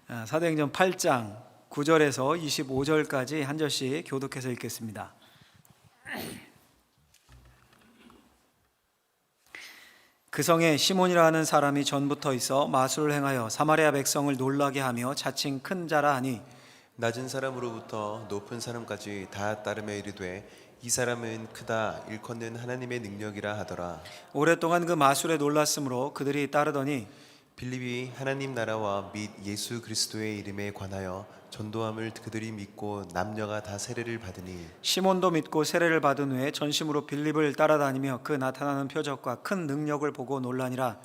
사도행전 8장 9절에서 25절까지 한 절씩 교독해서 읽겠습니다. 그 성에 시몬이라 하는 사람이 전부터 있어 마술을 행하여 사마리아 백성을 놀라게 하며 자칭 큰 자라 하니 낮은 사람으로부터 높은 사람까지 다 따르며 이르되 이 사람은 크다 일컫는 하나님의 능력이라 하더라. 오랫동안 그 마술에 놀랐으므로 그들이 따르더니 빌립이 하나님 나라와 및 예수 그리스도의 이름에 관하여 전도함을 그들이 믿고 남녀가 다 세례를 받으니 시몬도 믿고 세례를 받은 후에 전심으로 빌립을 따라다니며 그 나타나는 표적과 큰 능력을 보고 놀라니라.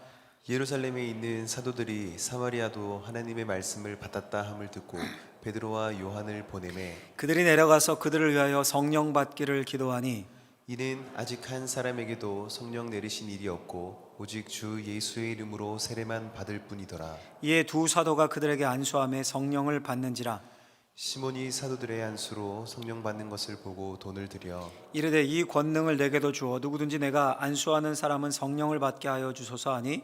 예루살렘에 있는 사도들이 사마리아도 하나님의 말씀을 받았다 함을 듣고 베드로와 요한을 보내매 그들이 내려가서 그들을 위하여 성령 받기를 기도하니 이는 아직 한 사람에게도 성령 내리신 일이 없고 오직 주 예수의 이름으로 세례만 받을 뿐이더라. 이에 두 사도가 그들에게 안수하며 성령을 받는지라. 시몬이 사도들의 안수로 성령 받는 것을 보고 돈을 들여 이르되 이 권능을 내게도 주어 누구든지 내가 안수하는 사람은 성령을 받게 하여 주소서 하니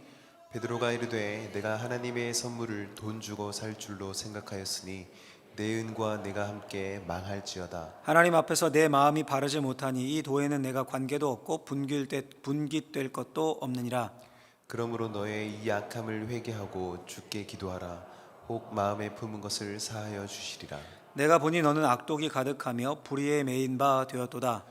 베드로가 이르되 내가 하나님의 선물을 돈 주고 살 줄로 생각하였으니 내 은과 내가 함께 망할지어다. 하나님 앞에서 내 마음이 바르지 못하니 이 도에는 내가 관계도 없고 분깃될 것도 없느니라. 그러므로 너의 이 악함을 회개하고 주께 기도하라. 혹 마음에 품은 것을 사하여 주시리라. 내가 보니 너는 악독이 가득하며 불의에 매인 바 되었도다.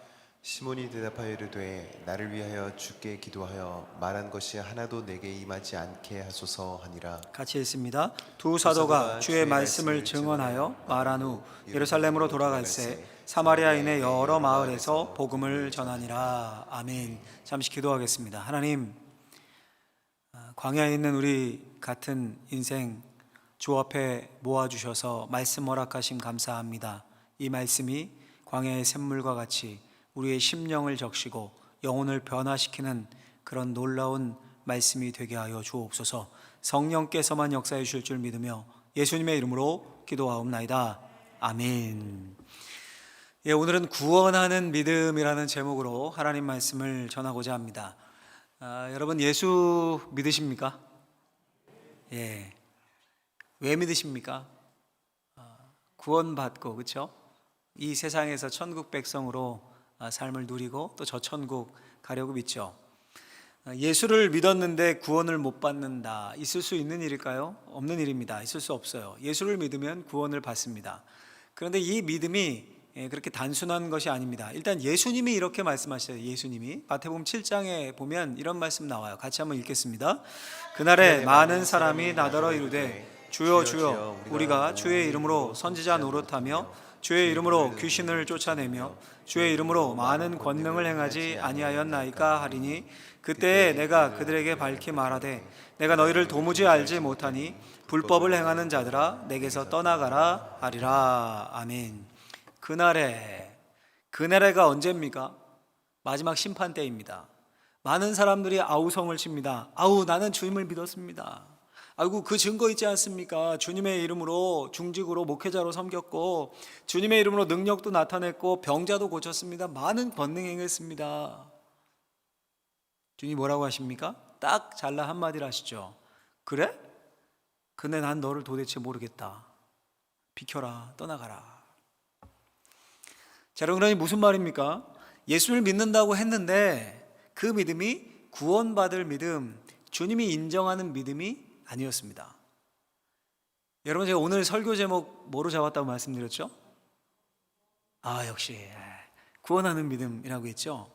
시몬이 대답하여 이르되 나를 위하여 주께 기도하여 말한 것이 하나도 내게 임하지 않게 하소서 하니라. 같이 읽습니다. 두 사도가 주의 말씀을 증언하여 말한 후 예루살렘으로 돌아갈새 사마리아인의 여러 마을에서 복음을 전하니라. 아멘. 잠시 기도하겠습니다. 하나님, 광야에 있는 우리 같은 인생 주 앞에 모아주셔서 말씀 허락하심 감사합니다. 이 말씀이 광야의 샘물과 같이 우리의 심령을 적시고 영혼을 변화시키는 그런 놀라운 말씀이 되게 하여 주옵소서. 성령께서만 역사해 주실 줄 믿으며 예수님의 이름으로 기도하옵나이다. 아멘. 오늘은 구원하는 믿음이라는 제목으로 하나님 말씀을 전하고자 합니다. 여러분 예수 믿으십니까? 왜 믿으십니까? 구원받고, 그렇죠? 이 세상에서 천국 백성으로 삶을 누리고 또 저 천국 가려고 믿죠. 예수를 믿었는데 구원을 못 받는다. 있을 수 있는 일일까요? 없는 일입니다. 있을 수 없어요. 예수를 믿으면 구원을 받습니다. 그런데 이 믿음이 그렇게 단순한 것이 아닙니다. 일단 예수님이 이렇게 말씀하셔요. 예수님이 마태복음 7장에 보면 이런 말씀 나와요. 같이 한번 읽겠습니다. 그날에 많은 사람이 나더러 이르되 주여 주여 우리가 주의 이름으로 선지자 노릇하며 주의 이름으로 귀신을 쫓아내며 주의 이름으로 많은 권능을 행하지 아니하였나이까 하리니 그때에 내가 그들에게 밝히 말하되 내가 너희를 도무지 알지 못하니 불법을 행하는 자들아 내게서 떠나가라 하리라. 아멘. 그날에가 언제입니까? 마지막 심판 때입니다. 많은 사람들이 아우성을 칩니다. 아우 나는 주님을 믿었습니다. 아이고 그 증거 있지 않습니까? 주님의 이름으로 중직으로 목회자로 섬겼고 주님의 이름으로 능력도 나타냈고 병자도 고쳤습니다. 많은 권능 행했습니다. 주님 뭐라고 하십니까? 딱 잘라 한마디를 하시죠. 그래? 근데 난 너를 도대체 모르겠다. 비켜라, 떠나가라. 자, 여러분 그러니 무슨 말입니까? 예수를 믿는다고 했는데 그 믿음이 구원받을 믿음, 주님이 인정하는 믿음이 아니었습니다. 여러분 제가 오늘 설교 제목 뭐로 잡았다고 말씀드렸죠? 역시 구원하는 믿음이라고 했죠.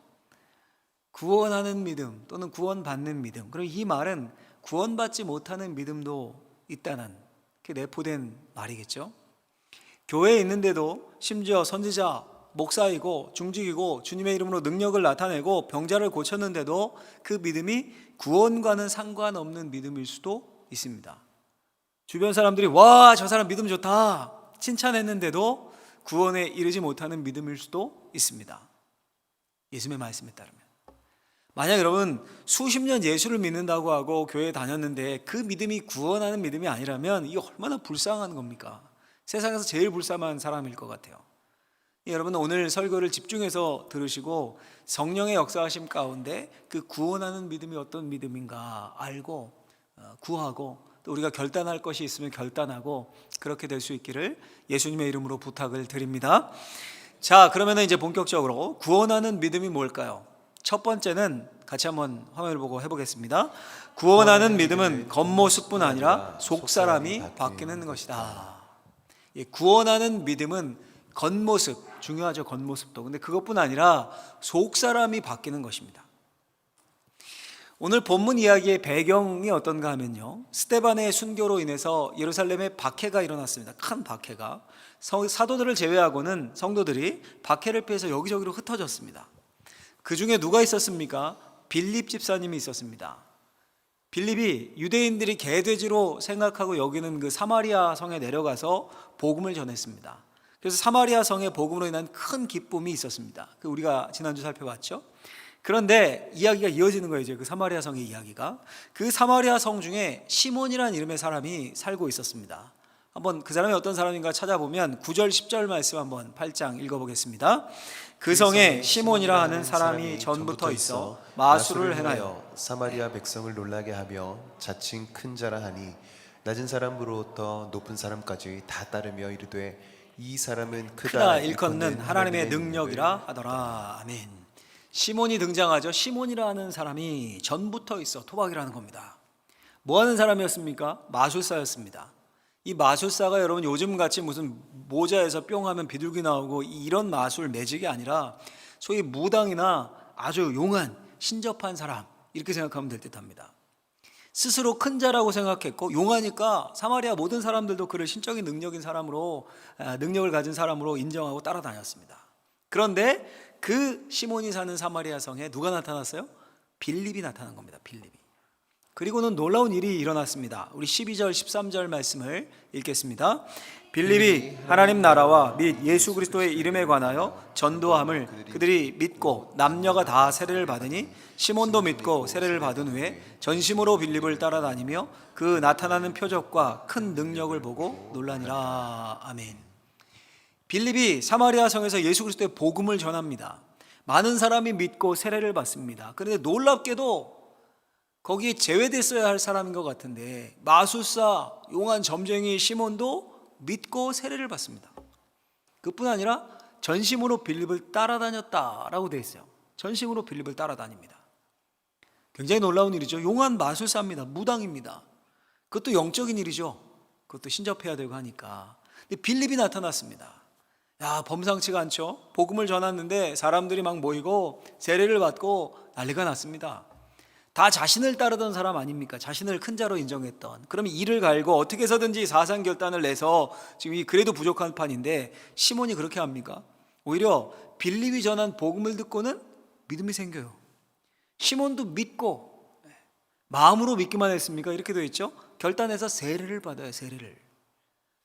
구원하는 믿음 또는 구원받는 믿음. 그리고 이 말은 구원받지 못하는 믿음도 있다는 게 내포된 말이겠죠. 교회에 있는데도 심지어 선지자, 목사이고 중직이고 주님의 이름으로 능력을 나타내고 병자를 고쳤는데도 그 믿음이 구원과는 상관없는 믿음일 수도 있습니다. 주변 사람들이 와, 저 사람 믿음 좋다 칭찬했는데도 구원에 이르지 못하는 믿음일 수도 있습니다. 예수님의 말씀에 따르면. 만약 여러분 수십 년 예수를 믿는다고 하고 교회에 다녔는데 그 믿음이 구원하는 믿음이 아니라면 이게 얼마나 불쌍한 겁니까? 세상에서 제일 불쌍한 사람일 것 같아요. 여러분 오늘 설교를 집중해서 들으시고 성령의 역사하심 가운데 그 구원하는 믿음이 어떤 믿음인가 알고 구하고 또 우리가 결단할 것이 있으면 결단하고 그렇게 될 수 있기를 예수님의 이름으로 부탁을 드립니다. 자, 그러면 이제 본격적으로 구원하는 믿음이 뭘까요? 첫 번째는 같이 한번 화면을 보고 해보겠습니다. 구원하는 믿음은 겉모습뿐 아니라 속사람이 바뀌는 것이다. 예, 구원하는 믿음은 겉모습, 중요하죠, 겉모습도. 근데 그것뿐 아니라 속사람이 바뀌는 것입니다. 오늘 본문 이야기의 배경이 어떤가 하면요, 스데반의 순교로 인해서 예루살렘에 박해가 일어났습니다. 큰 박해가. 사도들을 제외하고는 성도들이 박해를 피해서 여기저기로 흩어졌습니다. 그 중에 누가 있었습니까? 빌립 집사님이 있었습니다. 빌립이 유대인들이 개돼지로 생각하고 여기는 그 사마리아 성에 내려가서 복음을 전했습니다. 그래서 사마리아 성의 복음으로 인한 큰 기쁨이 있었습니다. 우리가 지난주 살펴봤죠. 그런데 이야기가 이어지는 거예요. 이제 그 사마리아 성의 이야기가. 그 사마리아 성 중에 시몬이라는 이름의 사람이 살고 있었습니다. 한번 그 사람이 어떤 사람인가 찾아보면 9절 10절 말씀 한번 8장 읽어보겠습니다. 그 성에 시몬이라 하는 사람이 전부터 있어 마술을 행하여 사마리아 백성을 놀라게 하며 자칭 큰 자라 하니 낮은 사람으로부터 높은 사람까지 다 따르며 이르되 이 사람은 크다 일컫는 하나님의 능력이라 하더라. 아멘. 시몬이 등장하죠. 시몬이라 하는 사람이 전부터 있어. 토박이라는 겁니다. 뭐 하는 사람이었습니까? 마술사였습니다. 이 마술사가 여러분 요즘같이 무슨 모자에서 뿅 하면 비둘기 나오고 이런 마술 매직이 아니라 소위 무당이나 아주 용한 신접한 사람, 이렇게 생각하면 될 듯합니다. 스스로 큰 자라고 생각했고 용하니까 사마리아 모든 사람들도 그를 신적인 능력인 사람으로, 능력을 가진 사람으로 인정하고 따라다녔습니다. 그런데 그 시몬이 사는 사마리아 성에 누가 나타났어요? 빌립이 나타난 겁니다. 빌립이. 그리고는 놀라운 일이 일어났습니다. 우리 12절 13절 말씀을 읽겠습니다. 빌립이 하나님 나라와 및 예수 그리스도의 이름에 관하여 전도함을 그들이 믿고 남녀가 다 세례를 받으니 시몬도 믿고 세례를 받은 후에 전심으로 빌립을 따라다니며 그 나타나는 표적과 큰 능력을 보고 놀라니라. 아멘. 빌립이 사마리아 성에서 예수 그리스도의 복음을 전합니다. 많은 사람이 믿고 세례를 받습니다. 그런데 놀랍게도 거기에 제외됐어야 할 사람인 것 같은데 마술사, 용한 점쟁이 시몬도 믿고 세례를 받습니다. 그뿐 아니라 전심으로 빌립을 따라다녔다라고 되어 있어요. 전심으로 빌립을 따라다닙니다. 굉장히 놀라운 일이죠. 용한 마술사입니다. 무당입니다. 그것도 영적인 일이죠. 그것도 신접해야 되고 하니까. 근데 빌립이 나타났습니다. 야, 범상치가 않죠. 복음을 전했는데 사람들이 막 모이고 세례를 받고 난리가 났습니다. 다 자신을 따르던 사람 아닙니까? 자신을 큰 자로 인정했던. 그러면 이를 갈고 어떻게 해서든지 사상결단을 내서 지금 이 그래도 부족한 판인데 시몬이 그렇게 합니까? 오히려 빌립이 전한 복음을 듣고는 믿음이 생겨요. 시몬도 믿고 마음으로 믿기만 했습니까? 이렇게 되어 있죠. 결단해서 세례를 받아요. 세례를.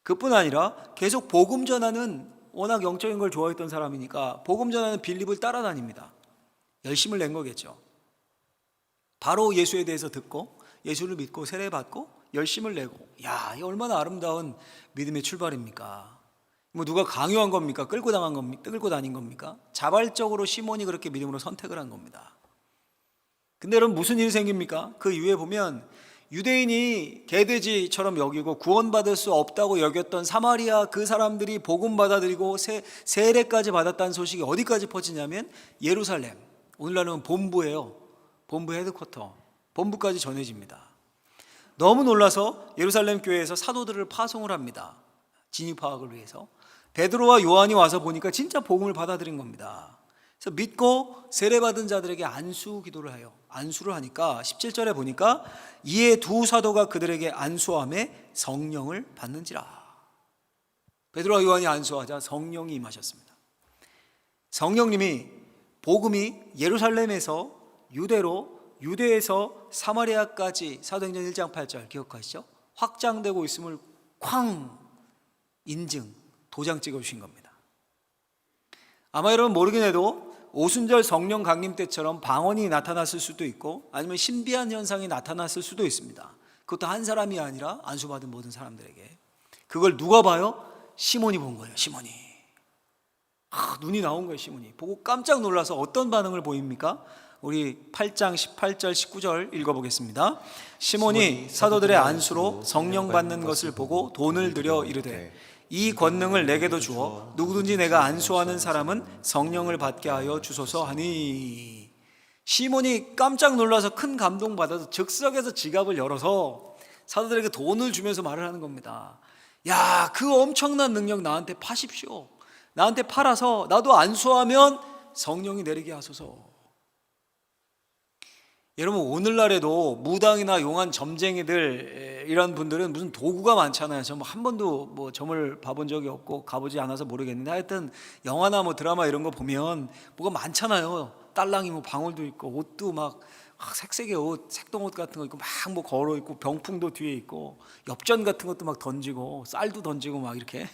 그뿐 아니라 계속 복음 전하는, 워낙 영적인 걸 좋아했던 사람이니까 복음 전하는 빌립을 따라다닙니다. 열심을 낸 거겠죠. 바로 예수에 대해서 듣고 예수를 믿고 세례받고 열심을 내고, 야, 이 얼마나 아름다운 믿음의 출발입니까? 뭐 누가 강요한 겁니까? 끌고 다닌 겁니까? 자발적으로 시몬이 그렇게 믿음으로 선택을 한 겁니다. 근데 여러분 무슨 일이 생깁니까? 그 이후에 보면 유대인이 개돼지처럼 여기고 구원받을 수 없다고 여겼던 사마리아 그 사람들이 복음 받아들이고 세례까지 받았다는 소식이 어디까지 퍼지냐면 예루살렘, 오늘날은 본부예요. 본부 헤드쿼터, 본부까지 전해집니다. 너무 놀라서 예루살렘 교회에서 사도들을 파송을 합니다. 진위 파악을 위해서. 베드로와 요한이 와서 보니까 진짜 복음을 받아들인 겁니다. 그래서 믿고 세례받은 자들에게 안수 기도를 해요. 안수를 하니까 17절에 보니까 이에 두 사도가 그들에게 안수함에 성령을 받는지라. 베드로와 요한이 안수하자 성령이 임하셨습니다. 성령님이 복음이 예루살렘에서 유대로, 유대에서 사마리아까지 사도행전 1장 8절 기억하시죠? 확장되고 있음을 쾅 인증, 도장 찍어주신 겁니다. 아마 여러분 모르긴 해도 오순절 성령 강림 때처럼 방언이 나타났을 수도 있고 아니면 신비한 현상이 나타났을 수도 있습니다. 그것도 한 사람이 아니라 안수받은 모든 사람들에게. 그걸 누가 봐요? 시몬이 본 거예요. 시몬이. 눈이 나온 거예요. 시몬이. 보고 깜짝 놀라서 어떤 반응을 보입니까? 우리 8장 18절 19절 읽어보겠습니다. 시몬이 사도들의 안수로 성령 받는 것을 보고 돈을 들여 이르되 이 권능을 내게도 주어 누구든지 내가 안수하는 사람은 성령을 받게 하여 주소서 하니. 시몬이 깜짝 놀라서 큰 감동받아서 즉석에서 지갑을 열어서 사도들에게 돈을 주면서 말을 하는 겁니다. 야, 그 엄청난 능력 나한테 파십시오. 나한테 팔아서 나도 안수하면 성령이 내리게 하소서. 여러분, 오늘날에도 무당이나 용한 점쟁이들 이런 분들은 무슨 도구가 많잖아요. 저 한 번도 뭐 점을 봐본 적이 없고 가보지 않아서 모르겠는데, 하여튼 영화나 뭐 드라마 이런 거 보면 뭐가 많잖아요. 딸랑이 뭐 방울도 있고 옷도 막 색색의 옷, 색동옷 같은 거 있고 막 뭐 걸어 있고 병풍도 뒤에 있고 엽전 같은 것도 막 던지고 쌀도 던지고 막 이렇게.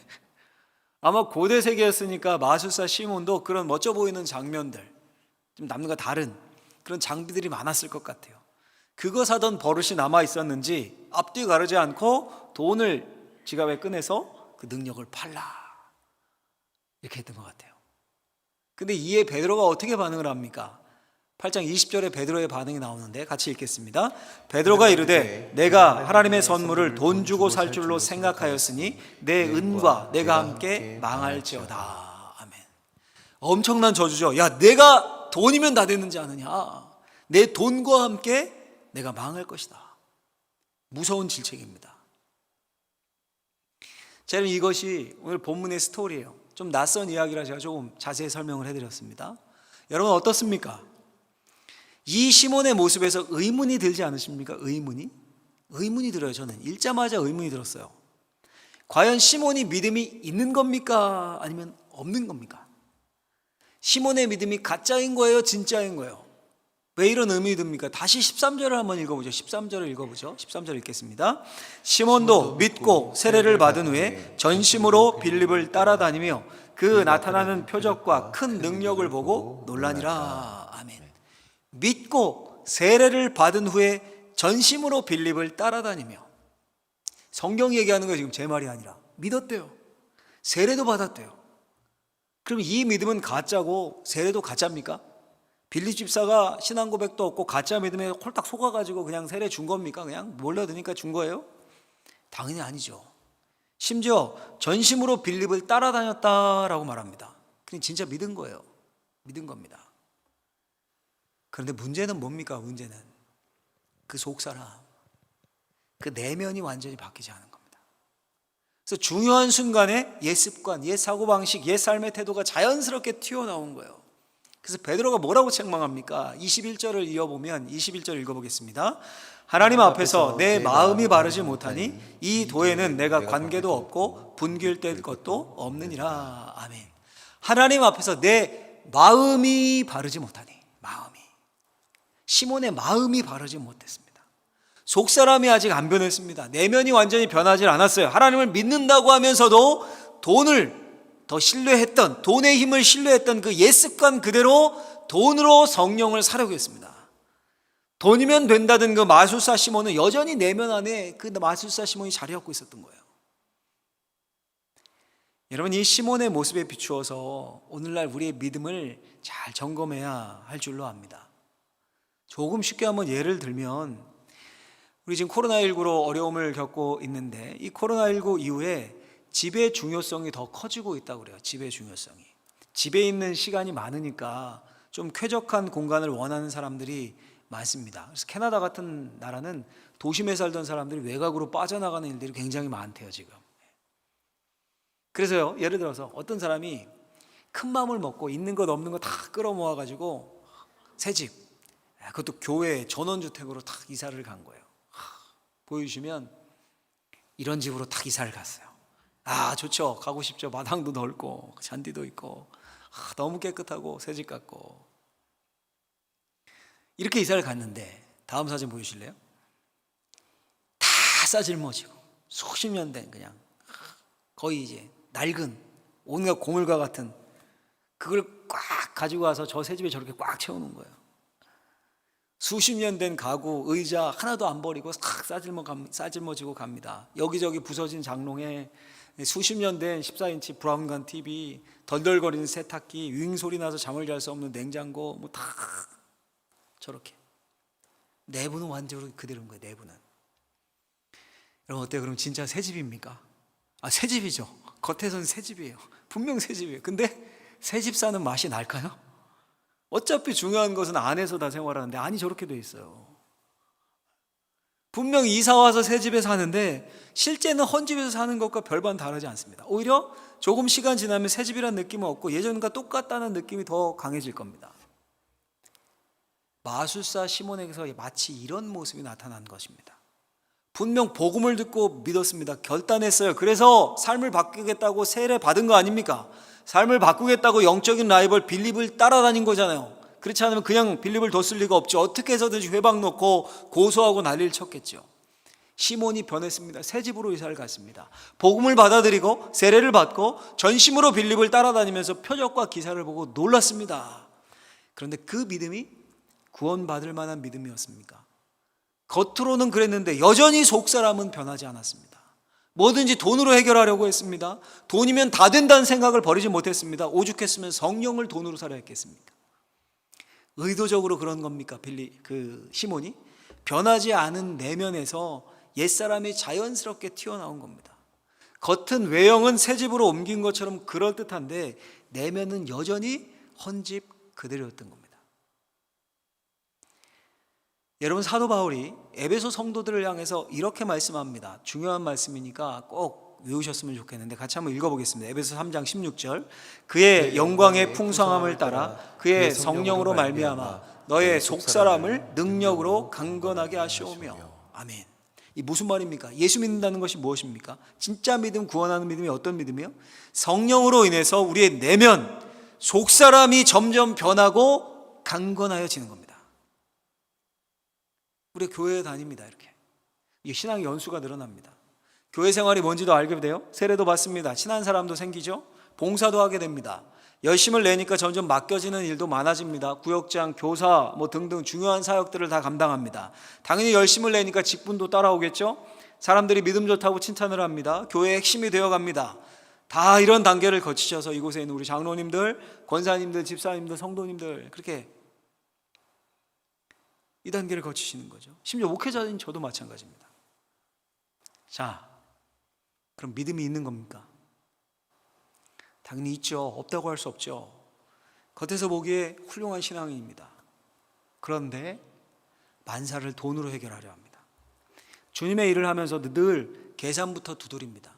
아마 고대 세계였으니까 마술사 시몬도 그런 멋져 보이는 장면들, 좀 남들과 다른 그런 장비들이 많았을 것 같아요. 그거 사던 버릇이 남아 있었는지 앞뒤 가르지 않고 돈을 지갑에 꺼내서 그 능력을 팔라 이렇게 했던 것 같아요. 근데 이에 베드로가 어떻게 반응을 합니까? 8장 20절에 베드로의 반응이 나오는데 같이 읽겠습니다. 베드로가 이르되 내가 하나님의 선물을 돈 주고 살 줄로 생각하였으니 내 은과 내가 함께 망할지어다. 아멘. 엄청난 저주죠. 야, 내가 돈이면 다 되는지 아느냐? 내 돈과 함께 내가 망할 것이다. 무서운 질책입니다. 저는 이것이 오늘 본문의 스토리예요. 좀 낯선 이야기라 제가 조금 자세히 설명을 해드렸습니다. 여러분 어떻습니까? 이 시몬의 모습에서 의문이 들지 않으십니까? 의문이 들어요. 저는 읽자마자 의문이 들었어요. 과연 시몬이 믿음이 있는 겁니까? 아니면 없는 겁니까? 시몬의 믿음이 가짜인 거예요? 진짜인 거예요? 왜 이런 의문이 듭니까? 다시 13절을 한번 읽어보죠. 13절을 읽어보죠. 13절 읽겠습니다. 시몬도 믿고 세례를 받은 후에 전심으로 빌립을 따라다니며 그 나타나는 표적과 큰 능력을 보고 놀라니라. 아멘. 믿고 세례를 받은 후에 전심으로 빌립을 따라다니며, 성경 얘기하는 거 지금 제 말이 아니라 믿었대요. 세례도 받았대요. 그럼 이 믿음은 가짜고 세례도 가짜입니까? 빌립 집사가 신앙 고백도 없고 가짜 믿음에 홀딱 속아가지고 그냥 세례 준 겁니까? 그냥 몰려드니까 준 거예요? 당연히 아니죠. 심지어 전심으로 빌립을 따라다녔다라고 말합니다. 그냥 진짜 믿은 거예요. 믿은 겁니다. 그런데 문제는 뭡니까? 문제는 그 속사람, 그 내면이 완전히 바뀌지 않은 겁니다. 그래서 중요한 순간에 옛 습관, 옛 사고방식, 옛 삶의 태도가 자연스럽게 튀어나온 거예요. 그래서 베드로가 뭐라고 책망합니까? 21절을 이어보면 21절 읽어보겠습니다. 하나님 앞에서 내 마음이 바르지 못하니 이 도에는 내가 관계도 없고 분길될 것도 없느니라. 아멘. 하나님 앞에서 내 마음이 바르지 못하니, 시몬의 마음이 바르지 못했습니다. 속사람이 아직 안 변했습니다. 내면이 완전히 변하지 않았어요. 하나님을 믿는다고 하면서도 돈을 더 신뢰했던, 돈의 힘을 신뢰했던 그 옛습관 그대로 돈으로 성령을 사려고 했습니다. 돈이면 된다던 그 마술사 시몬은 여전히 내면 안에 그 마술사 시몬이 자리 잡고 있었던 거예요. 여러분, 이 시몬의 모습에 비추어서 오늘날 우리의 믿음을 잘 점검해야 할 줄로 압니다. 조금 쉽게 한번 예를 들면, 우리 지금 코로나19로 어려움을 겪고 있는데 이 코로나19 이후에 집의 중요성이 더 커지고 있다고 그래요. 집의 중요성이. 집에 있는 시간이 많으니까 좀 쾌적한 공간을 원하는 사람들이 많습니다. 그래서 캐나다 같은 나라는 도심에 살던 사람들이 외곽으로 빠져나가는 일들이 굉장히 많대요, 지금. 그래서요, 예를 들어서 어떤 사람이 큰 마음을 먹고 있는 것 없는 것 다 끌어모아가지고 새 집, 그것도 교회 전원주택으로 딱 이사를 간 거예요. 보여주시면 이런 집으로 딱 이사를 갔어요. 아, 좋죠. 가고 싶죠. 마당도 넓고 잔디도 있고 너무 깨끗하고 새 집 같고. 이렇게 이사를 갔는데 다음 사진 보여주실래요? 다 싸질머지고 수십 년 된 그냥 거의 이제 낡은 온갖 고물과 같은 그걸 꽉 가지고 와서 저 새 집에 저렇게 꽉 채워놓은 거예요. 수십 년 된 가구, 의자 하나도 안 버리고 싹 싸질머지고 갑니다. 여기저기 부서진 장롱에 수십 년 된 14인치 브라운관 TV, 덜덜거리는 세탁기, 윙 소리 나서 잠을 잘 수 없는 냉장고, 뭐 다 저렇게. 내부는 완전히 그대로인 거예요. 내부는. 여러분 어때요? 그럼 진짜 새 집입니까? 새 집이죠. 겉에서는 새 집이에요. 분명 새 집이에요. 근데 새 집 사는 맛이 날까요? 어차피 중요한 것은 안에서 다 생활하는데 아니 저렇게 돼 있어요. 분명 이사 와서 새 집에 사는데 실제는 헌 집에서 사는 것과 별반 다르지 않습니다. 오히려 조금 시간 지나면 새 집이라는 느낌은 없고 예전과 똑같다는 느낌이 더 강해질 겁니다. 마술사 시몬에게서 마치 이런 모습이 나타난 것입니다. 분명 복음을 듣고 믿었습니다. 결단했어요. 그래서 삶을 바꾸겠다고 세례 받은 거 아닙니까? 삶을 바꾸겠다고 영적인 라이벌 빌립을 따라다닌 거잖아요. 그렇지 않으면 그냥 빌립을 뒀을 리가 없죠. 어떻게 해서든지 회방 놓고 고소하고 난리를 쳤겠죠. 시몬이 변했습니다. 새 집으로 이사를 갔습니다. 복음을 받아들이고 세례를 받고 전심으로 빌립을 따라다니면서 표적과 기사를 보고 놀랐습니다. 그런데 그 믿음이 구원받을 만한 믿음이었습니까? 겉으로는 그랬는데 여전히 속사람은 변하지 않았습니다. 뭐든지 돈으로 해결하려고 했습니다. 돈이면 다 된다는 생각을 버리지 못했습니다. 오죽했으면 성령을 돈으로 사려 했겠습니까? 의도적으로 그런 겁니까? 시몬이 변하지 않은 내면에서 옛사람이 자연스럽게 튀어나온 겁니다. 겉은 외형은 새 집으로 옮긴 것처럼 그럴듯한데 내면은 여전히 헌집 그대로였던 겁니다. 여러분 사도 바울이 에베소 성도들을 향해서 이렇게 말씀합니다. 중요한 말씀이니까 꼭 외우셨으면 좋겠는데 같이 한번 읽어보겠습니다. 에베소 3장 16절 그의 영광의 풍성함을 따라 그의 성령으로 말미암아 너의 속사람을 능력으로 강건하게 하시오며. 아멘. 이 무슨 말입니까? 예수 믿는다는 것이 무엇입니까? 진짜 믿음, 구원하는 믿음이 어떤 믿음이에요? 성령으로 인해서 우리의 내면 속사람이 점점 변하고 강건하여지는 겁니다. 우리 교회에 다닙니다. 이렇게 신앙의 연수가 늘어납니다. 교회 생활이 뭔지도 알게 돼요. 세례도 받습니다. 친한 사람도 생기죠. 봉사도 하게 됩니다. 열심을 내니까 점점 맡겨지는 일도 많아집니다. 구역장, 교사 등등 중요한 사역들을 다 감당합니다. 당연히 열심을 내니까 직분도 따라오겠죠. 사람들이 믿음 좋다고 칭찬을 합니다. 교회의 핵심이 되어갑니다. 다 이런 단계를 거치셔서 이곳에 있는 우리 장로님들, 권사님들, 집사님들, 성도님들 그렇게 이 단계를 거치시는 거죠. 심지어 목회자인 저도 마찬가지입니다. 자, 그럼 믿음이 있는 겁니까? 당연히 있죠. 없다고 할 수 없죠. 겉에서 보기에 훌륭한 신앙인입니다. 그런데 만사를 돈으로 해결하려 합니다. 주님의 일을 하면서도 늘 계산부터 두드립니다.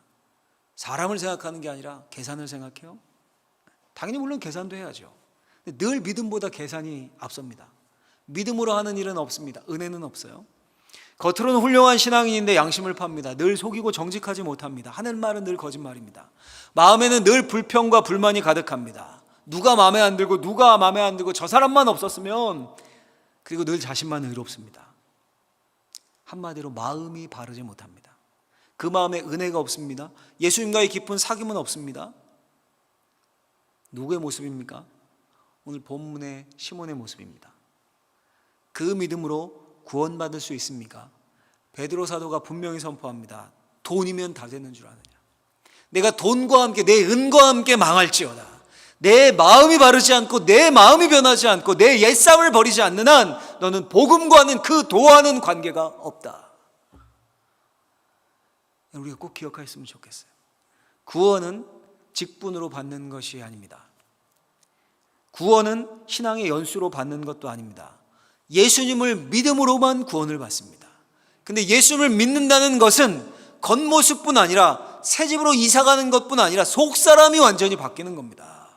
사람을 생각하는 게 아니라 계산을 생각해요. 당연히 물론 계산도 해야죠. 근데 늘 믿음보다 계산이 앞섭니다. 믿음으로 하는 일은 없습니다. 은혜는 없어요. 겉으로는 훌륭한 신앙인인데 양심을 팝니다. 늘 속이고 정직하지 못합니다. 하는 말은 늘 거짓말입니다. 마음에는 늘 불평과 불만이 가득합니다. 누가 마음에 안 들고 누가 마음에 안 들고 저 사람만 없었으면, 그리고 늘 자신만 의롭습니다. 한마디로 마음이 바르지 못합니다. 그 마음에 은혜가 없습니다. 예수님과의 깊은 사귐은 없습니다. 누구의 모습입니까? 오늘 본문의 시몬의 모습입니다. 그 믿음으로 구원받을 수 있습니까? 베드로 사도가 분명히 선포합니다. 돈이면 다 되는 줄 아느냐? 내가 돈과 함께 내 은과 함께 망할지어다. 내 마음이 바르지 않고 내 마음이 변하지 않고 내 옛사람을 버리지 않는 한 너는 복음과는 그 도와는 관계가 없다. 우리가 꼭 기억했으면 좋겠어요. 구원은 직분으로 받는 것이 아닙니다. 구원은 신앙의 연수로 받는 것도 아닙니다. 예수님을 믿음으로만 구원을 받습니다. 근데 예수님을 믿는다는 것은 겉모습뿐 아니라 새 집으로 이사가는 것뿐 아니라 속사람이 완전히 바뀌는 겁니다.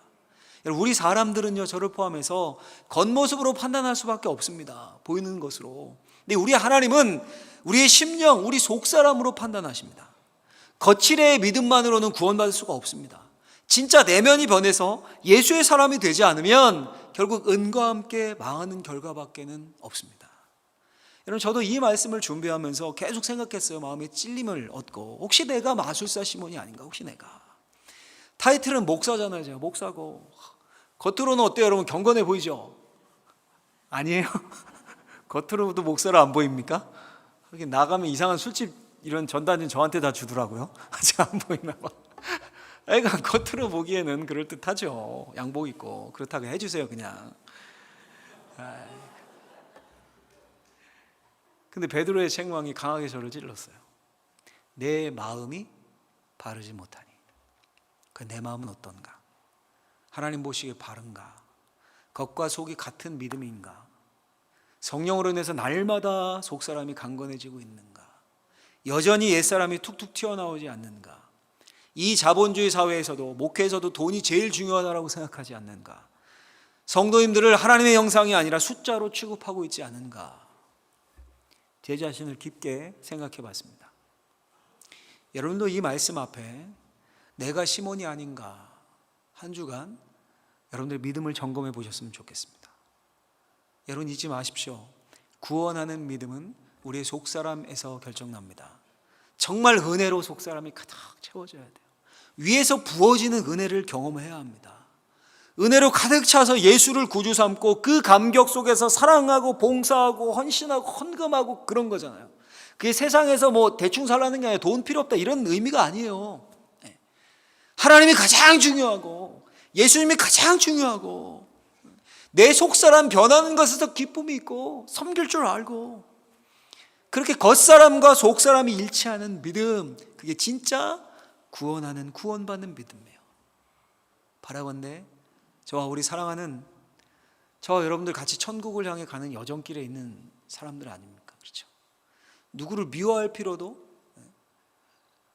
우리 사람들은요, 저를 포함해서 겉모습으로 판단할 수밖에 없습니다. 보이는 것으로. 근데 우리 하나님은 우리의 심령, 우리 속사람으로 판단하십니다. 거칠의 믿음만으로는 구원받을 수가 없습니다. 진짜 내면이 변해서 예수의 사람이 되지 않으면 결국 은과 함께 망하는 결과밖에는 없습니다. 여러분, 저도 이 말씀을 준비하면서 계속 생각했어요. 마음에 찔림을 얻고, 혹시 내가 마술사 시몬이 아닌가? 혹시 내가 타이틀은 목사잖아요. 제가 목사고 겉으로는 어때요? 여러분, 경건해 보이죠? 아니에요? 겉으로도 목사로 안 보입니까? 하긴 나가면 이상한 술집 이런 전단지 저한테 다 주더라고요. 아직 안 보이나 봐. 애가 겉으로 보기에는 그럴듯하죠. 양복 입고 그렇다고 해주세요. 그냥 근데 베드로의 책망이 강하게 저를 찔렀어요. 내 마음이 바르지 못하니. 그 내 마음은 어떤가? 하나님 보시기에 바른가? 겉과 속이 같은 믿음인가? 성령으로 인해서 날마다 속사람이 강건해지고 있는가? 여전히 옛사람이 툭툭 튀어나오지 않는가? 이 자본주의 사회에서도 목회에서도 돈이 제일 중요하다고 생각하지 않는가? 성도님들을 하나님의 형상이 아니라 숫자로 취급하고 있지 않은가? 제 자신을 깊게 생각해 봤습니다. 여러분도 이 말씀 앞에 내가 시몬이 아닌가 한 주간 여러분들 믿음을 점검해 보셨으면 좋겠습니다. 여러분 잊지 마십시오. 구원하는 믿음은 우리의 속사람에서 결정납니다. 정말 은혜로 속사람이 가득 채워져야 돼요. 위에서 부어지는 은혜를 경험해야 합니다. 은혜로 가득 차서 예수를 구주 삼고 그 감격 속에서 사랑하고 봉사하고 헌신하고 헌금하고 그런 거잖아요. 그게 세상에서 뭐 대충 살라는 게 아니라 돈 필요 없다 이런 의미가 아니에요. 하나님이 가장 중요하고 예수님이 가장 중요하고 내 속사람 변하는 것에서 기쁨이 있고 섬길 줄 알고 그렇게 겉사람과 속사람이 일치하는 믿음, 그게 진짜 구원하는 구원받는 믿음이에요. 바라건대 저와 우리 사랑하는 저와 여러분들 같이 천국을 향해 가는 여정길에 있는 사람들 아닙니까? 그렇죠? 누구를 미워할 필요도,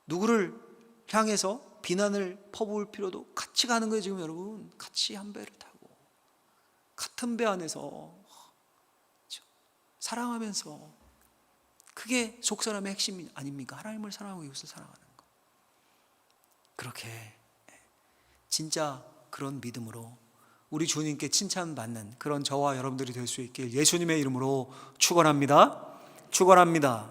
누구를 향해서 비난을 퍼부을 필요도, 같이 가는 거예요. 지금 여러분 같이 한 배를 타고 같은 배 안에서 그렇죠? 사랑하면서, 그게 속사람의 핵심 아닙니까? 하나님을 사랑하고 이웃을 사랑하는 거. 그렇게 진짜 그런 믿음으로 우리 주님께 칭찬받는 그런 저와 여러분들이 될 수 있길 예수님의 이름으로 축원합니다. 축원합니다.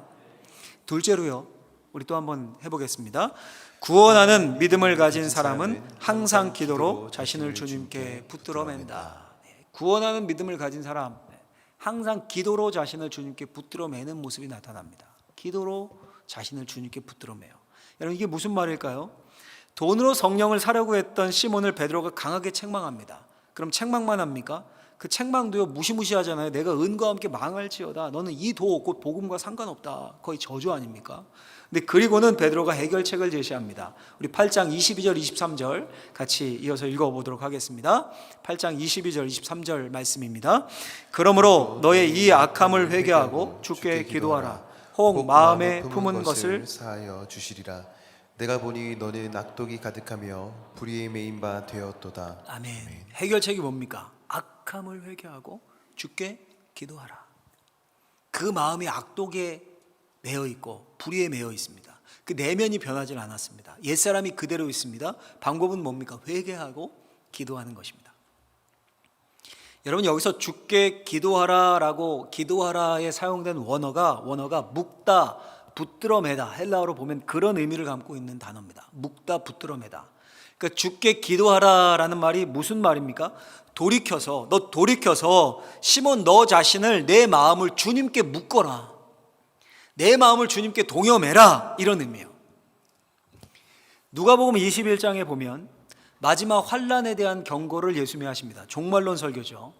둘째로요, 우리 또 한번 해보겠습니다. 구원하는 믿음을 가진 사람은 항상 기도로 자신을 주님께 붙들어 맨다. 구원하는 믿음을 가진 사람, 항상 기도로 자신을 주님께 붙들어 매는 모습이 나타납니다. 기도로 자신을 주님께 붙들어 매요. 여러분 이게 무슨 말일까요? 돈으로 성령을 사려고 했던 시몬을 베드로가 강하게 책망합니다. 그럼 책망만 합니까? 그 책망도요 무시무시하잖아요. 내가 은과 함께 망할지어다. 너는 이 도 곧 복음과 상관없다. 거의 저주 아닙니까? 근데 그리고는 베드로가 해결책을 제시합니다. 우리 8장 22절 23절 같이 이어서 읽어보도록 하겠습니다. 8장 22절 23절 말씀입니다. 그러므로 너의 이 악함을 회개하고 주께 기도하라. 혹 마음에 품은 것을 사하여 주시리라. 내가 보니 너는 악독이 가득하며 불의에 매인 바 되었도다. 아멘. 해결책이 뭡니까? 악함을 회개하고 주께 기도하라. 그 마음이 악독에 매여 있고 불의에 매여 있습니다. 그 내면이 변하지 않았습니다. 옛사람이 그대로 있습니다. 방법은 뭡니까? 회개하고 기도하는 것입니다. 여러분 여기서 주께 기도하라라고 기도하라에 사용된 원어가 묵다, 붙들어 매다, 헬라어로 보면 그런 의미를 담고 있는 단어입니다. 묵다, 붙들어 매다. 그러니까 주께 기도하라라는 말이 무슨 말입니까? 돌이켜서 시몬 너 자신을, 내 마음을 주님께 묶어라. 내 마음을 주님께 동여매라, 이런 의미예요. 누가복음 21장에 보면 마지막 환난에 대한 경고를 예수님이 하십니다. 종말론 설교죠.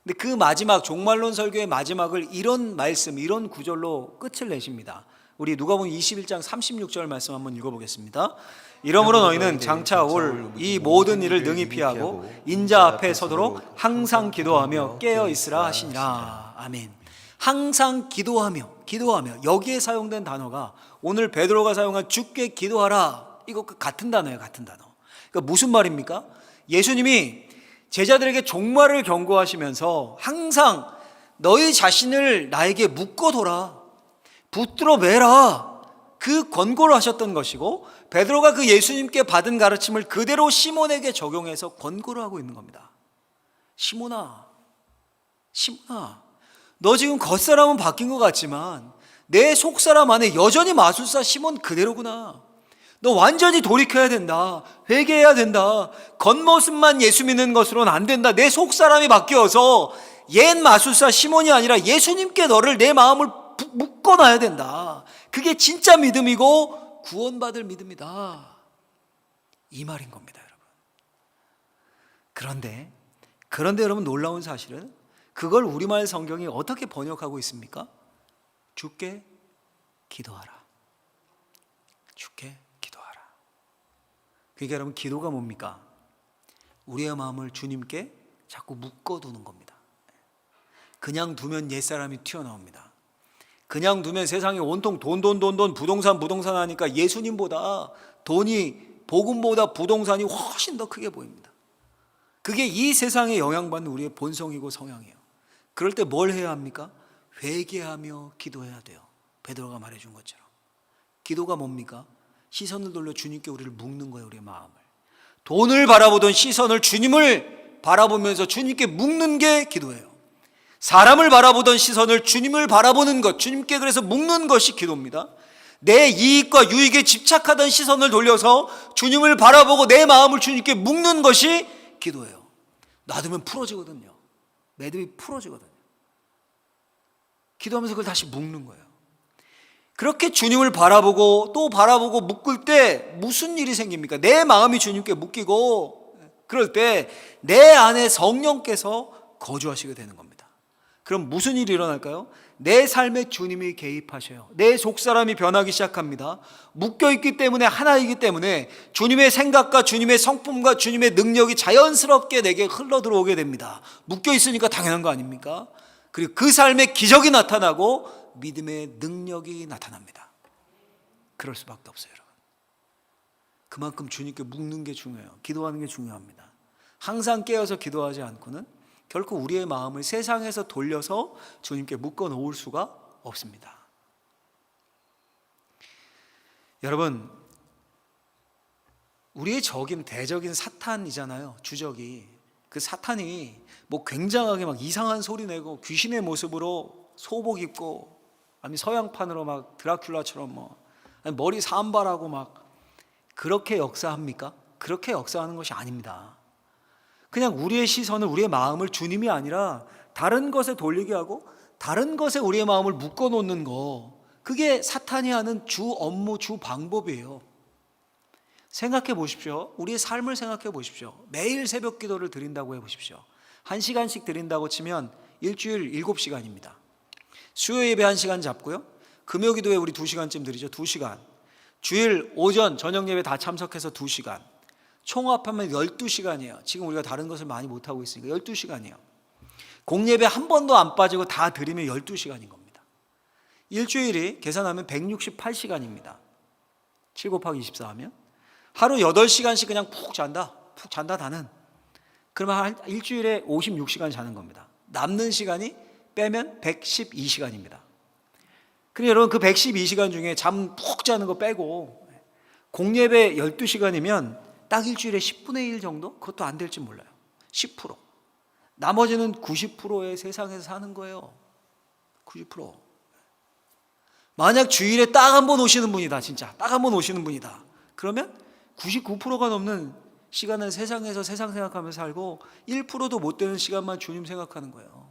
근데 그 마지막 종말론 설교의 마지막을 이런 말씀, 이런 구절로 끝을 내십니다. 우리 누가복음 21장 36절 말씀 한번 읽어보겠습니다. 이러므로 너희는 장차 올 이 모든 일을 능히 피하고 인자 앞에 서도록 항상 기도하며 깨어 있으라 하시니라. 아멘. 항상 기도하며 여기에 사용된 단어가 오늘 베드로가 사용한 주께 기도하라, 이거 같은 단어예요. 같은 단어. 그러니까 무슨 말입니까? 예수님이 제자들에게 종말을 경고하시면서 항상 너희 자신을 나에게 묶어둬라, 붙들어 매라, 그 권고를 하셨던 것이고, 베드로가 그 예수님께 받은 가르침을 그대로 시몬에게 적용해서 권고를 하고 있는 겁니다. 시몬아, 너 지금 겉사람은 바뀐 것 같지만 내 속사람 안에 여전히 마술사 시몬 그대로구나. 너 완전히 돌이켜야 된다. 회개해야 된다. 겉모습만 예수 믿는 것으로는 안 된다. 내 속사람이 바뀌어서 옛 마술사 시몬이 아니라 예수님께 너를, 내 마음을 묶어놔야 된다. 그게 진짜 믿음이고 구원받을 믿음이다, 이 말인 겁니다, 여러분. 그런데 여러분 놀라운 사실은 그걸 우리말 성경이 어떻게 번역하고 있습니까? 주께 기도하라. 주께 기도하라. 그러니까 여러분, 기도가 뭡니까? 우리의 마음을 주님께 자꾸 묶어두는 겁니다. 그냥 두면 옛사람이 튀어나옵니다. 그냥 두면 세상에 온통 돈 부동산 하니까 예수님보다 돈이, 복음보다 부동산이 훨씬 더 크게 보입니다. 그게 이 세상에 영향받는 우리의 본성이고 성향이에요. 그럴 때 뭘 해야 합니까? 회개하며 기도해야 돼요. 베드로가 말해준 것처럼. 기도가 뭡니까? 시선을 돌려 주님께 우리를 묶는 거예요. 우리의 마음을. 돈을 바라보던 시선을 주님을 바라보면서 주님께 묶는 게 기도예요. 사람을 바라보던 시선을 주님을 바라보는 것, 주님께 그래서 묶는 것이 기도입니다. 내 이익과 유익에 집착하던 시선을 돌려서 주님을 바라보고 내 마음을 주님께 묶는 것이 기도예요. 놔두면 풀어지거든요. 매듭이 풀어지거든요. 기도하면서 그걸 다시 묶는 거예요. 그렇게 주님을 바라보고 또 바라보고 묶을 때 무슨 일이 생깁니까? 내 마음이 주님께 묶이고, 그럴 때 내 안에 성령께서 거주하시게 되는 겁니다. 그럼 무슨 일이 일어날까요? 내 삶에 주님이 개입하셔요. 내 속사람이 변하기 시작합니다. 묶여있기 때문에, 하나이기 때문에 주님의 생각과 주님의 성품과 주님의 능력이 자연스럽게 내게 흘러 들어오게 됩니다. 묶여있으니까 당연한 거 아닙니까? 그리고 그 삶에 기적이 나타나고 믿음의 능력이 나타납니다. 그럴 수밖에 없어요, 여러분. 그만큼 주님께 묶는 게 중요해요. 기도하는 게 중요합니다. 항상 깨어서 기도하지 않고는 결코 우리의 마음을 세상에서 돌려서 주님께 묶어 놓을 수가 없습니다. 여러분, 우리의 적인 대적인 사탄이잖아요. 주적이. 그 사탄이 뭐 굉장하게 막 이상한 소리 내고 귀신의 모습으로 소복 입고, 아니 서양판으로 막 드라큘라처럼 뭐 머리 산발하고 막 그렇게 역사합니까? 그렇게 역사하는 것이 아닙니다. 그냥 우리의 시선을, 우리의 마음을 주님이 아니라 다른 것에 돌리게 하고 다른 것에 우리의 마음을 묶어 놓는 거, 그게 사탄이 하는 주 업무, 주 방법이에요. 생각해 보십시오. 우리의 삶을 생각해 보십시오. 매일 새벽 기도를 드린다고 해 보십시오. 1시간씩 드린다고 치면 일주일 7시간입니다. 수요 예배 1시간 잡고요, 금요 기도에 우리 2시간쯤 드리죠. 2시간. 주일 오전 저녁 예배 다 참석해서 2시간. 총합하면 12시간이에요. 지금 우리가 다른 것을 많이 못하고 있으니까 12시간이에요. 공예배 한 번도 안 빠지고 다 드리면 12시간인 겁니다. 일주일이 계산하면 168시간입니다. 7 곱하기 24 하면 하루 8시간씩 그냥 푹 잔다 나는. 그러면 일주일에 56시간 자는 겁니다. 남는 시간이 빼면 112시간입니다. 그럼 여러분, 그 112시간 중에 잠 푹 자는 거 빼고 공예배 12시간이면 딱 일주일에 10분의 1 정도? 그것도 안 될지 몰라요. 10%. 나머지는 90%의 세상에서 사는 거예요. 90%. 만약 주일에 딱 한 번 오시는 분이다, 진짜 딱 한 번 오시는 분이다, 그러면 99%가 넘는 시간을 세상에서 세상 생각하면서 살고 1%도 못 되는 시간만 주님 생각하는 거예요.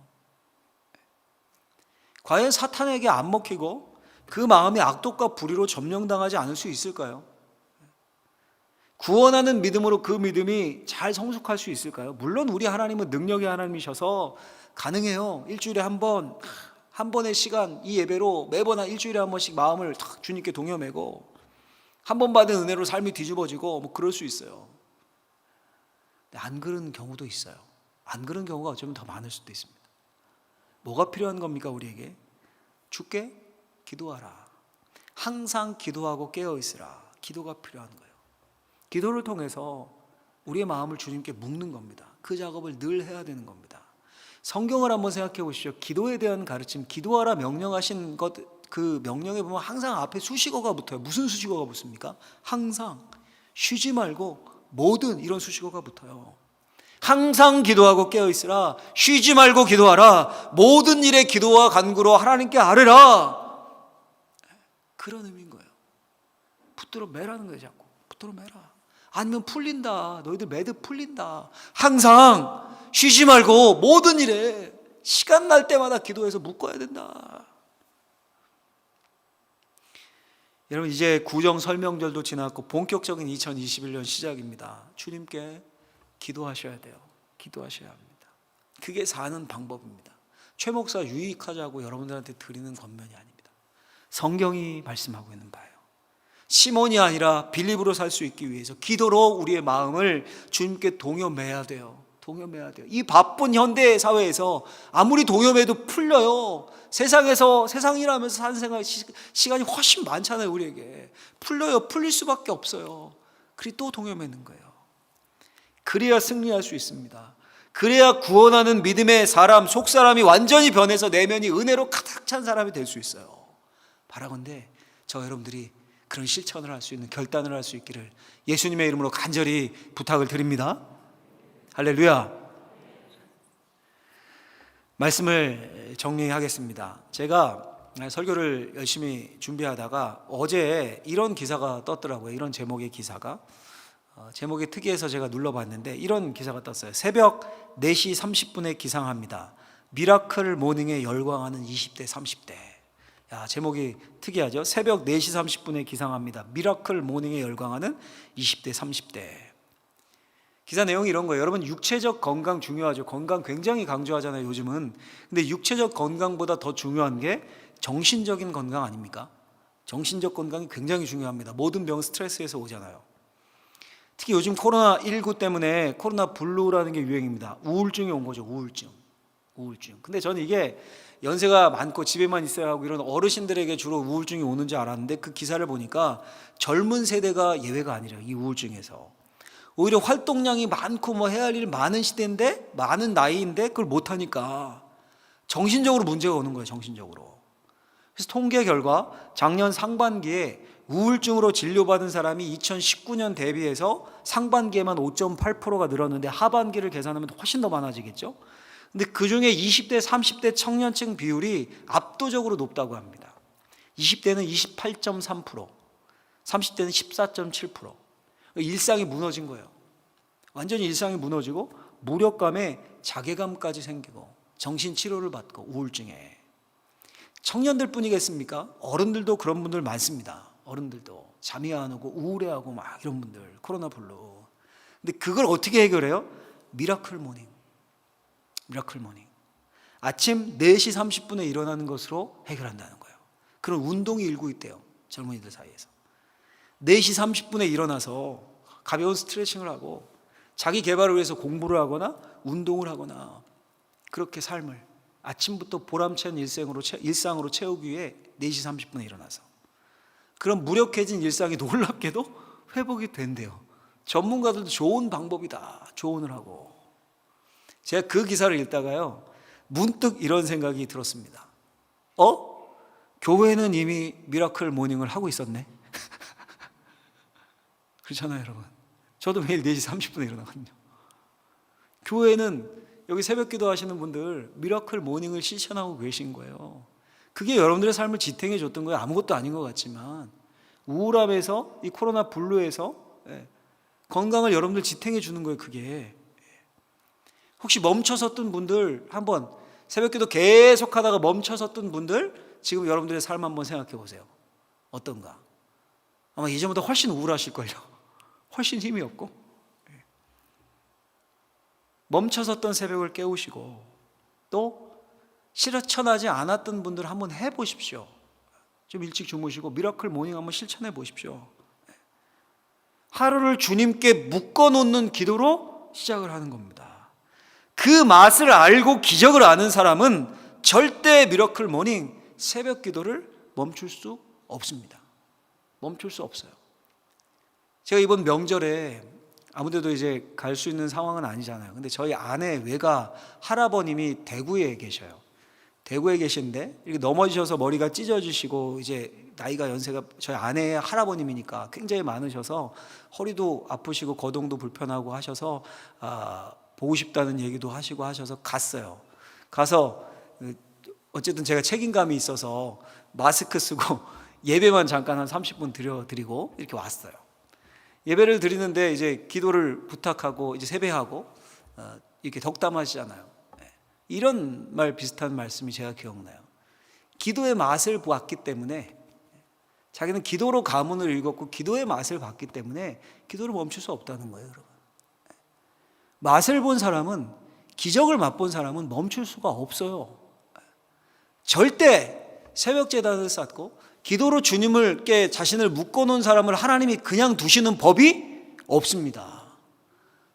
과연 사탄에게 안 먹히고 그 마음이 악독과 불의로 점령당하지 않을 수 있을까요? 구원하는 믿음으로 그 믿음이 잘 성숙할 수 있을까요? 물론 우리 하나님은 능력의 하나님이셔서 가능해요. 일주일에 한 번의 시간, 이 예배로 매번 일주일에 한 번씩 마음을 탁 주님께 동여매고 한 번 받은 은혜로 삶이 뒤집어지고 뭐 그럴 수 있어요. 근데 안 그런 경우도 있어요. 안 그런 경우가 어쩌면 더 많을 수도 있습니다. 뭐가 필요한 겁니까, 우리에게? 주께 기도하라. 항상 기도하고 깨어있으라. 기도가 필요한 거예요. 기도를 통해서 우리의 마음을 주님께 묶는 겁니다. 그 작업을 늘 해야 되는 겁니다. 성경을 한번 생각해 보십시오. 기도에 대한 가르침, 기도하라 명령하신 것, 그 명령에 보면 항상 앞에 수식어가 붙어요. 무슨 수식어가 붙습니까? 항상, 쉬지 말고, 모든, 이런 수식어가 붙어요. 항상 기도하고 깨어있으라. 쉬지 말고 기도하라. 모든 일에 기도와 간구로 하나님께 아뢰라. 그런 의미인 거예요. 붙들어 매라는 거예요. 자꾸 붙들어 매라. 아니면 풀린다. 너희들 매듭 풀린다. 항상 쉬지 말고 모든 일에 시간 날 때마다 기도해서 묶어야 된다. 여러분, 이제 구정 설명절도 지났고 본격적인 2021년 시작입니다. 주님께 기도하셔야 돼요. 기도하셔야 합니다. 그게 사는 방법입니다. 최 목사 유익하자고 여러분들한테 드리는 권면이 아닙니다. 성경이 말씀하고 있는 바예요. 시몬이 아니라 빌립으로 살 수 있기 위해서 기도로 우리의 마음을 주님께 동요매야 돼요. 동요매야 돼요. 이 바쁜 현대 사회에서 아무리 동요매도 풀려요. 세상이라면서 사는 생활 시간이 훨씬 많잖아요. 우리에게 풀려요. 풀릴 수밖에 없어요. 그리 또 동요매는 거예요. 그래야 승리할 수 있습니다. 그래야 구원하는 믿음의 사람, 속사람이 완전히 변해서 내면이 은혜로 가득 찬 사람이 될 수 있어요. 바라건대 저 여러분들이 그런 실천을 할 수 있는 결단을 할 수 있기를 예수님의 이름으로 간절히 부탁을 드립니다. 할렐루야. 말씀을 정리하겠습니다. 제가 설교를 열심히 준비하다가 어제 이런 기사가 떴더라고요. 이런 제목의 기사가 제목이 특이해서 제가 눌러봤는데 이런 기사가 떴어요. 새벽 4시 30분에 기상합니다. 미라클 모닝에 열광하는 20대 30대. 야, 제목이 특이하죠. 새벽 4시 30분에 기상합니다. 미라클 모닝에 열광하는 20대 30대. 기사 내용이 이런 거예요. 여러분, 육체적 건강 중요하죠. 건강 굉장히 강조하잖아요, 요즘은. 근데 육체적 건강보다 더 중요한 게 정신적인 건강 아닙니까? 정신적 건강이 굉장히 중요합니다. 모든 병은 스트레스에서 오잖아요. 특히 요즘 코로나19 때문에 코로나 블루라는 게 유행입니다. 우울증이 온 거죠. 우울증. 근데 저는 이게 연세가 많고 집에만 있어야 하고 이런 어르신들에게 주로 우울증이 오는지 알았는데 그 기사를 보니까 젊은 세대가 예외가 아니라 이 우울증에서 오히려 활동량이 많고 뭐 해야 할 일 많은 시대인데 많은 나이인데 그걸 못하니까 정신적으로 문제가 오는 거예요. 정신적으로. 그래서 통계 결과 작년 상반기에 우울증으로 진료받은 사람이 2019년 대비해서 상반기에만 5.8%가 늘었는데 하반기를 계산하면 훨씬 더 많아지겠죠. 근데 그중에 20대 30대 청년층 비율이 압도적으로 높다고 합니다. 20대는 28.3%, 30대는 14.7%. 일상이 무너진 거예요. 완전히 일상이 무너지고 무력감에 자괴감까지 생기고 정신치료를 받고 우울증에. 청년들 뿐이겠습니까? 어른들도 그런 분들 많습니다. 어른들도 잠이 안 오고 우울해하고 막 이런 분들, 코로나 블루. 근데 그걸 어떻게 해결해요? 미라클 모닝. 아침 4시 30분에 일어나는 것으로 해결한다는 거예요. 그런 운동이 일고 있대요. 젊은이들 사이에서. 4시 30분에 일어나서 가벼운 스트레칭을 하고 자기 개발을 위해서 공부를 하거나 운동을 하거나 그렇게 삶을 아침부터 보람찬 일상으로 채우기 위해 4시 30분에 일어나서 그런 무력해진 일상이 놀랍게도 회복이 된대요. 전문가들도 좋은 방법이다 조언을 하고. 제가 그 기사를 읽다가요 문득 이런 생각이 들었습니다. 교회는 이미 미라클 모닝을 하고 있었네. 그렇잖아요 여러분. 저도 매일 4시 30분에 일어나거든요. 교회는 여기 새벽 기도 하시는 분들 미라클 모닝을 실천하고 계신 거예요. 그게 여러분들의 삶을 지탱해 줬던 거예요. 아무것도 아닌 것 같지만 우울함에서 이 코로나 블루에서 건강을 여러분들 지탱해 주는 거예요. 그게 혹시 멈춰섰던 분들 한번 새벽 기도 계속 하다가 멈춰섰던 분들 지금 여러분들의 삶 한번 생각해 보세요. 어떤가? 아마 이전보다 훨씬 우울하실걸요. 훨씬 힘이 없고 멈춰섰던 새벽을 깨우시고 또 실천하지 않았던 분들 한번 해보십시오. 좀 일찍 주무시고 미라클 모닝 한번 실천해 보십시오. 하루를 주님께 묶어놓는 기도로 시작을 하는 겁니다. 그 맛을 알고 기적을 아는 사람은 절대 미라클 모닝 새벽 기도를 멈출 수 없습니다. 멈출 수 없어요. 제가 이번 명절에 아무데도 이제 갈 수 있는 상황은 아니잖아요. 근데 저희 아내 외가 할아버님이 대구에 계셔요. 대구에 계신데 이렇게 넘어지셔서 머리가 찢어지시고 이제 나이가 연세가 저희 아내의 할아버님이니까 굉장히 많으셔서 허리도 아프시고 거동도 불편하고 하셔서 보고 싶다는 얘기도 하시고 하셔서 갔어요. 가서 어쨌든 제가 책임감이 있어서 마스크 쓰고 예배만 잠깐 한 30분 드리고 이렇게 왔어요. 예배를 드리는데 이제 기도를 부탁하고 이제 세배하고 이렇게 덕담하시잖아요. 이런 말 비슷한 말씀이 제가 기억나요. 기도의 맛을 봤기 때문에 자기는 기도로 가문을 읽었고 기도의 맛을 봤기 때문에 기도를 멈출 수 없다는 거예요, 여러분. 맛을 본 사람은 기적을 맛본 사람은 멈출 수가 없어요. 절대 새벽 제단을 쌓고 기도로 주님을께 자신을 묶어놓은 사람을 하나님이 그냥 두시는 법이 없습니다.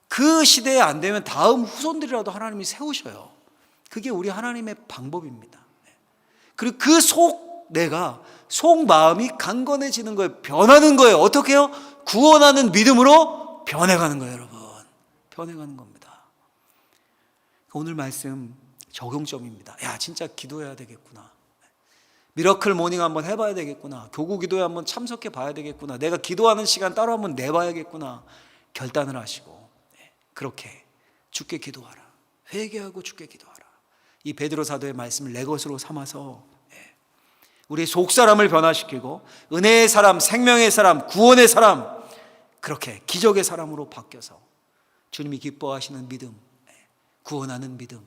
그 시대에 안 되면 다음 후손들이라도 하나님이 세우셔요. 그게 우리 하나님의 방법입니다. 그리고 그 내가 속마음이 강건해지는 거예요. 변하는 거예요. 어떻게 해요? 구원하는 믿음으로 변해가는 거예요, 여러분. 변해가는 겁니다. 오늘 말씀 적용점입니다. 야, 진짜 기도해야 되겠구나. 미러클 모닝 한번 해봐야 되겠구나. 교구 기도에 한번 참석해 봐야 되겠구나. 내가 기도하는 시간 따로 한번 내봐야겠구나. 결단을 하시고 그렇게 주께 기도하라. 회개하고 주께 기도하라. 이 베드로 사도의 말씀을 내 것으로 삼아서 우리 속사람을 변화시키고 은혜의 사람, 생명의 사람, 구원의 사람, 그렇게 기적의 사람으로 바뀌어서 주님이 기뻐하시는 믿음, 구원하는 믿음,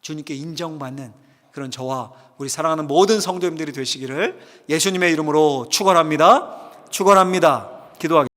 주님께 인정받는 그런 저와 우리 사랑하는 모든 성도님들이 되시기를 예수님의 이름으로 축원합니다. 축원합니다. 기도하겠습니다.